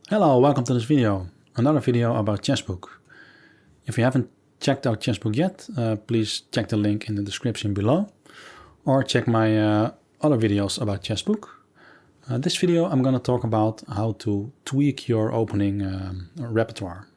Hello, welcome to this video. Another video about Chessbook. If you haven't checked out Chessbook yet, please check the link in the description below or check my other videos about Chessbook. This video I'm going to talk about how to tweak your opening repertoire.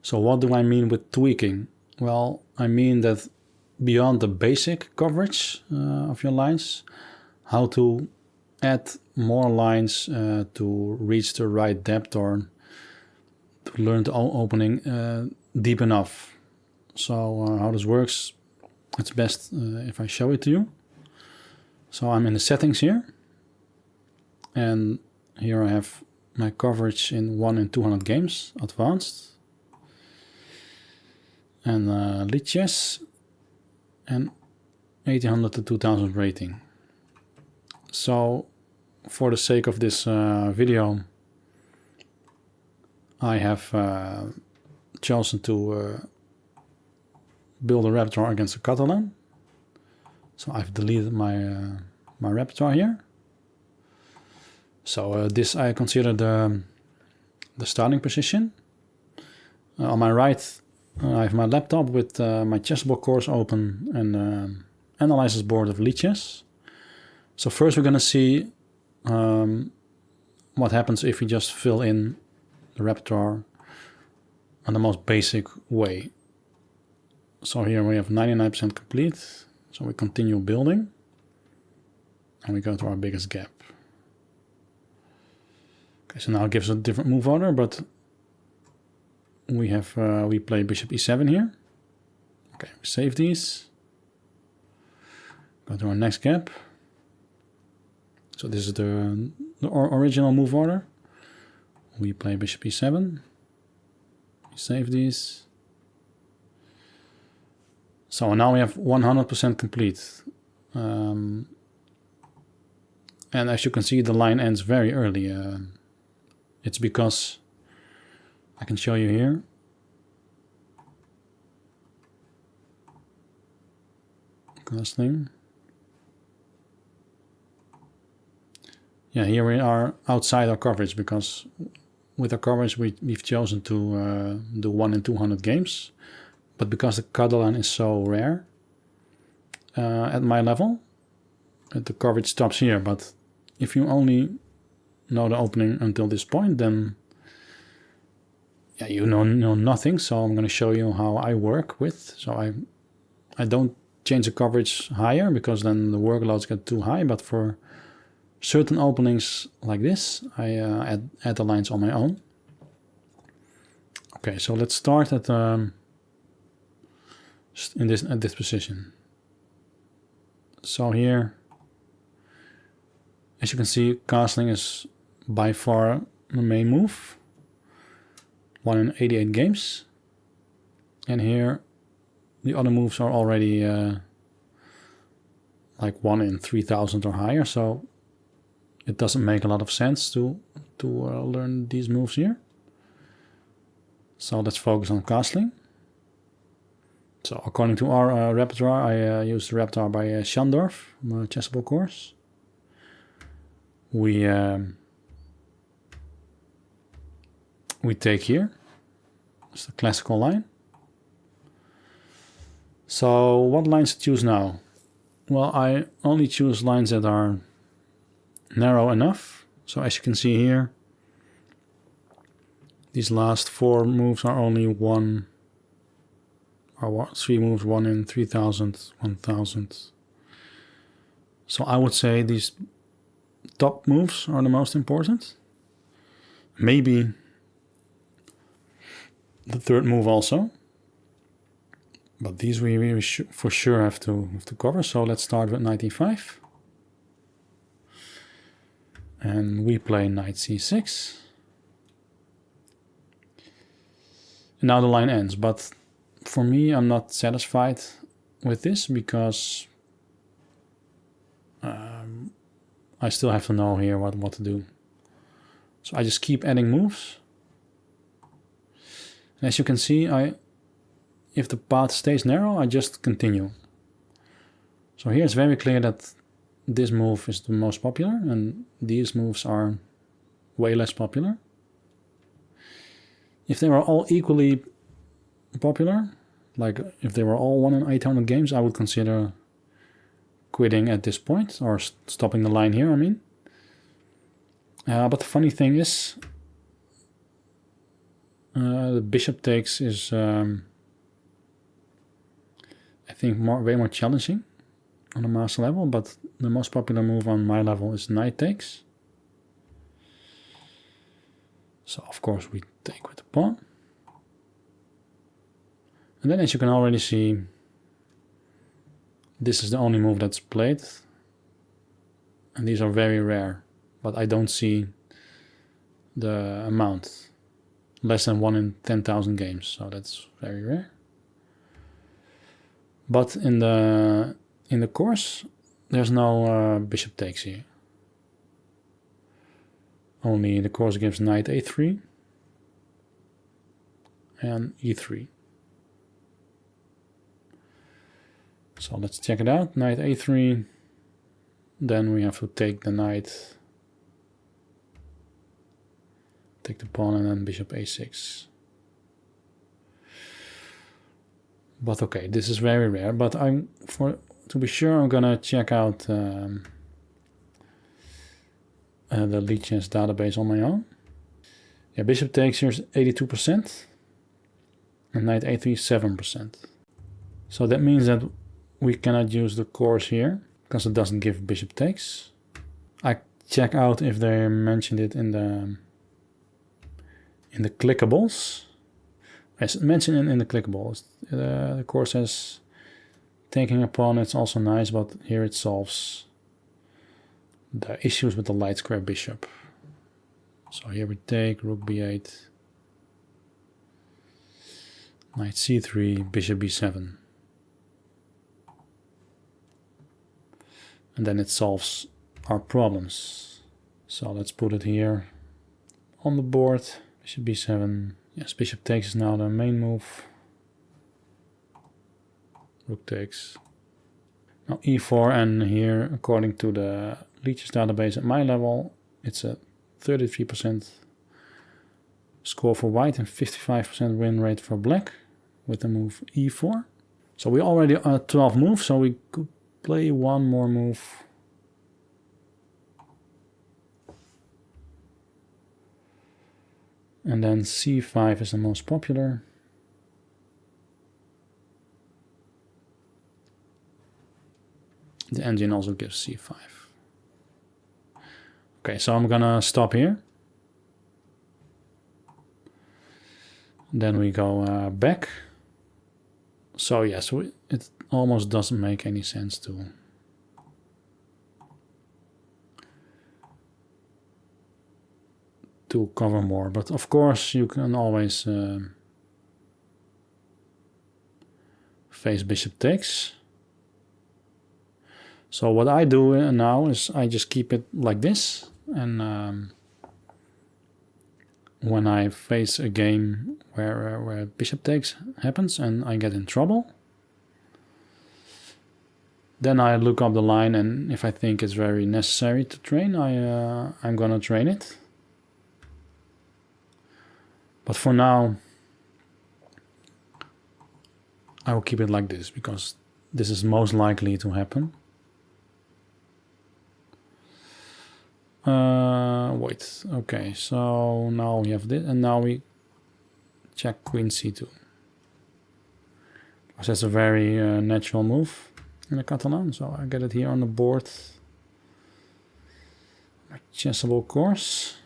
So what do I mean with tweaking? Well, I mean that beyond the basic coverage of your lines, how to add more lines to reach the right depth or to learn the opening deep enough. So how this works, it's best if I show it to you. So I'm in the settings here, and here I have my coverage in 1 in 200 games, advanced, and lead chess, and 1800 to 2000 rating. So for the sake of this video, I have chosen to build a repertoire against the Catalan. So I've deleted my repertoire here. So this I consider the starting position. On my right, I have my laptop with my Chessbook course open and analysis board of lead chess. So first we're going to see what happens if we just fill in the repertoire in the most basic way. So here we have 99% complete. So we continue building and we go to our biggest gap. Okay, so now it gives a different move order, but we have we play bishop e7 here. Okay, we save these. Go to our next gap. So this is the original move order. We play bishop e7. We save these. So now we have 100% complete. And as you can see, the line ends very early. It's because, I can show you here. Castling. Yeah, here we are outside our coverage because with our coverage we've chosen to do 1 in 200 games. But because the Catalan is so rare at my level, the coverage stops here. But if you only know the opening until this point, then yeah, you know nothing. So I'm going to show you how I work with. So I don't change the coverage higher because then the workloads get too high. But for certain openings like this, I add the lines on my own. Okay, so let's start at this position. So here, as you can see, castling is by far the main move. 1 in 88 games. And here, the other moves are already like 1 in 3000 or higher. So it doesn't make a lot of sense to learn these moves here. So let's focus on castling. So according to our repertoire, I used the repertoire by Schandorf, my Chessable course. We take here. It's the classical line. So what lines to choose now? Well, I only choose lines that are narrow enough. So as you can see here, these last 4 moves are only 3 moves, 1 in 3000, 1000. So I would say these top moves are the most important. Maybe the third move also. But these we for sure have to cover. So let's start with knight e5. And we play knight c6. And now the line ends, but for me, I'm not satisfied with this because I still have to know here what to do. So I just keep adding moves. And as you can see, if the path stays narrow, I just continue. So here it's very clear that this move is the most popular and these moves are way less popular. If they were all equally popular, like if they were all won in 800 games, I would consider quitting at this point, or stopping the line here, I mean. But the funny thing is, the bishop takes is, I think, way more challenging on a master level, but the most popular move on my level is knight takes. So of course we take with the pawn. And then, as you can already see, this is the only move that's played. And these are very rare, but I don't see the amount. Less than 1 in 10,000 games, so that's very rare. But in the course, there's no bishop takes here. Only the course gives knight a3 and e3. So let's check it out. Knight a3. Then we have to take the knight, take the pawn, and then bishop a6. But okay, this is very rare. But to be sure, I'm gonna check out the Lead Chess database on my own. Yeah, bishop takes here is 82%, and knight a3 7%. So that means that we cannot use the course here because it doesn't give bishop takes. I check out if they mentioned it in the clickables. Yes, mentioned in the clickables. The course says taking a pawn, it's also nice, but here it solves the issues with the light square bishop. So here we take rook b8, knight c3, bishop b7. And then it solves our problems. So let's put it here on the board. Bishop b7. Yes, bishop takes is now the main move. Rook takes. Now e4, and here, according to the Lead Chess database at my level, it's a 33% score for white and 55% win rate for black with the move e4. So we already are at 12 moves, so we could play one more move. And then c5 is the most popular. The engine also gives c5. Okay, so I'm gonna stop here. Then we go back. So yes, it almost doesn't make any sense to cover more, but of course you can always face bishop takes. So what I do now is I just keep it like this, and when I face a game where bishop takes happens and I get in trouble, then I look up the line, and if I think it's very necessary to train, I'm gonna train it. But for now, I will keep it like this, because this is most likely to happen. Wait, okay, so now we have this, and now we check queen c2. Because that's a very natural move in the Catalan, so I get it here on the board. My Chessable course.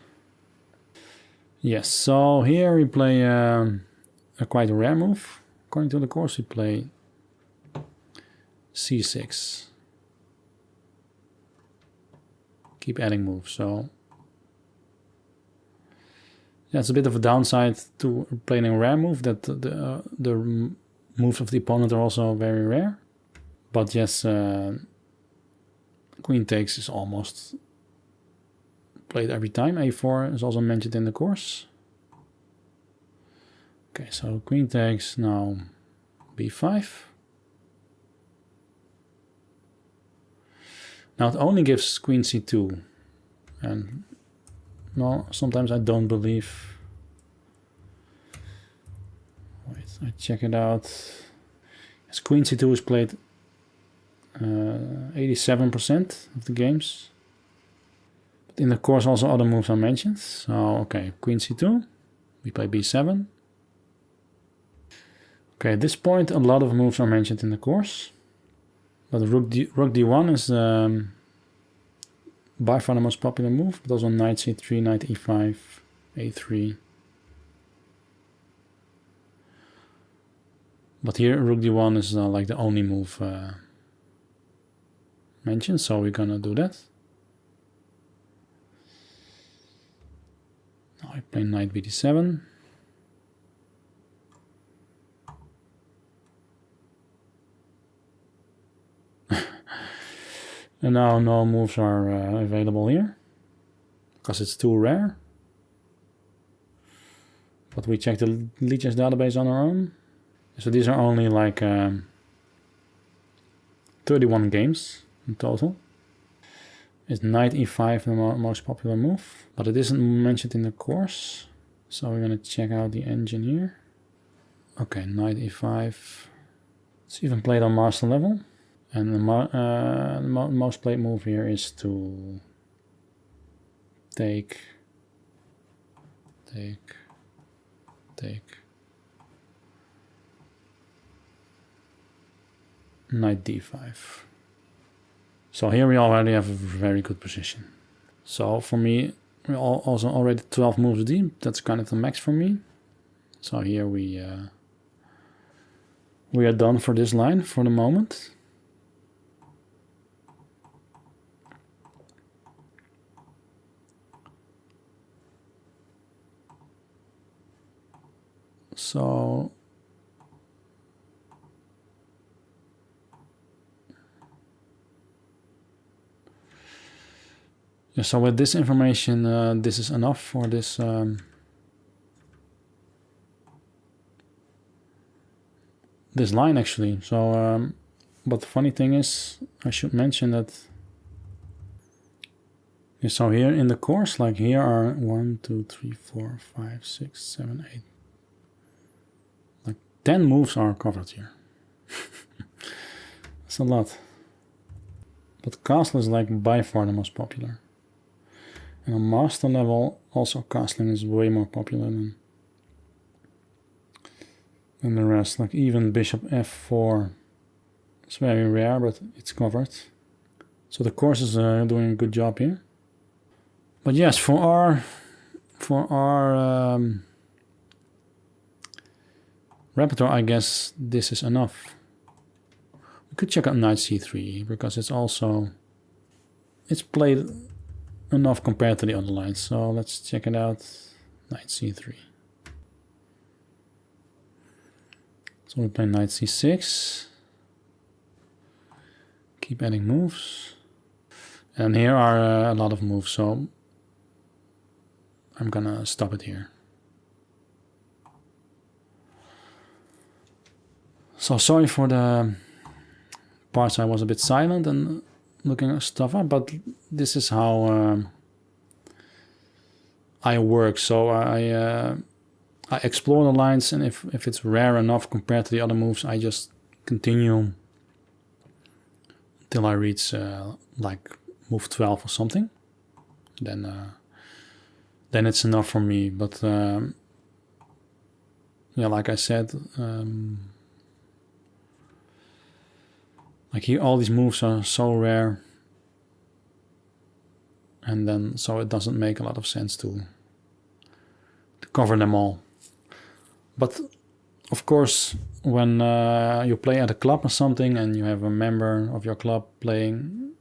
Yes, so here we play a quite rare move. According to the course, we play c6. Keep adding moves, so yeah, it's a bit of a downside to playing a rare move, that the moves of the opponent are also very rare. But yes, queen takes is almost played every time. a4 is also mentioned in the course. Okay, so queen takes, now b5. Now it only gives queen c2, and no, sometimes I don't believe I check it out. As Queen C2 is played 87% of the games. But in the course also other moves are mentioned. So okay, Queen C2, we play B7. Okay, at this point a lot of moves are mentioned in the course. But Rook D1 is by far the most popular move, but also Knight C3, Knight E5, A3. But here Rook D1 is like the only move mentioned, so we're gonna do that. Now I play Knight BD7. And now no moves are available here, because it's too rare. But we check the Lichess database on our own. So these are only like 31 games in total. Is Knight E5 the most popular move, but it isn't mentioned in the course. So we're gonna check out the engine here. Okay, Knight E5. It's even played on master level. And the most played move here is to take. Knight D5. So here we already have a very good position. So for me, we're also already 12 moves deep. That's kind of the max for me. So here we are done for this line for the moment. So yeah, so with this information, this is enough for this this line actually. So but the funny thing is, I should mention that. Yeah, so here in the course, like here are 1, 2, 3, 4, 5, 6, 7, 8. 10 moves are covered here. That's a lot. But castle is like by far the most popular. And on master level, also castling is way more popular than the rest. Like even bishop f4. It's very rare, but it's covered. So the course is doing a good job here. But yes, for our repertoire, I guess this is enough. We could check out Knight C3 because it's played enough compared to the other lines. So let's check it out. Knight C3. So we play Knight C6. Keep adding moves. And here are a lot of moves, so I'm gonna stop it here. So sorry for the parts I was a bit silent and looking stuff up, but this is how I work. So I explore the lines, and if it's rare enough compared to the other moves, I just continue until I reach like move 12 or something. Then it's enough for me. But yeah, like I said, like here all these moves are so rare, and then so it doesn't make a lot of sense to cover them all. But of course, when you play at a club or something and you have a member of your club playing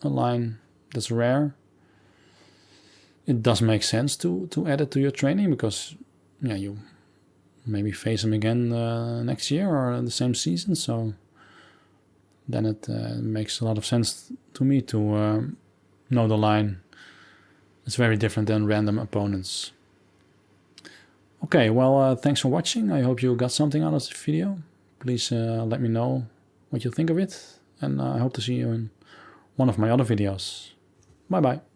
a line that's rare, it does make sense to add it to your training, because yeah, you maybe face them again next year or the same season. So then it makes a lot of sense to me to know the line. It's very different than random opponents. Okay, well, thanks for watching. I hope you got something out of this video. Please let me know what you think of it, and I hope to see you in one of my other videos. Bye bye.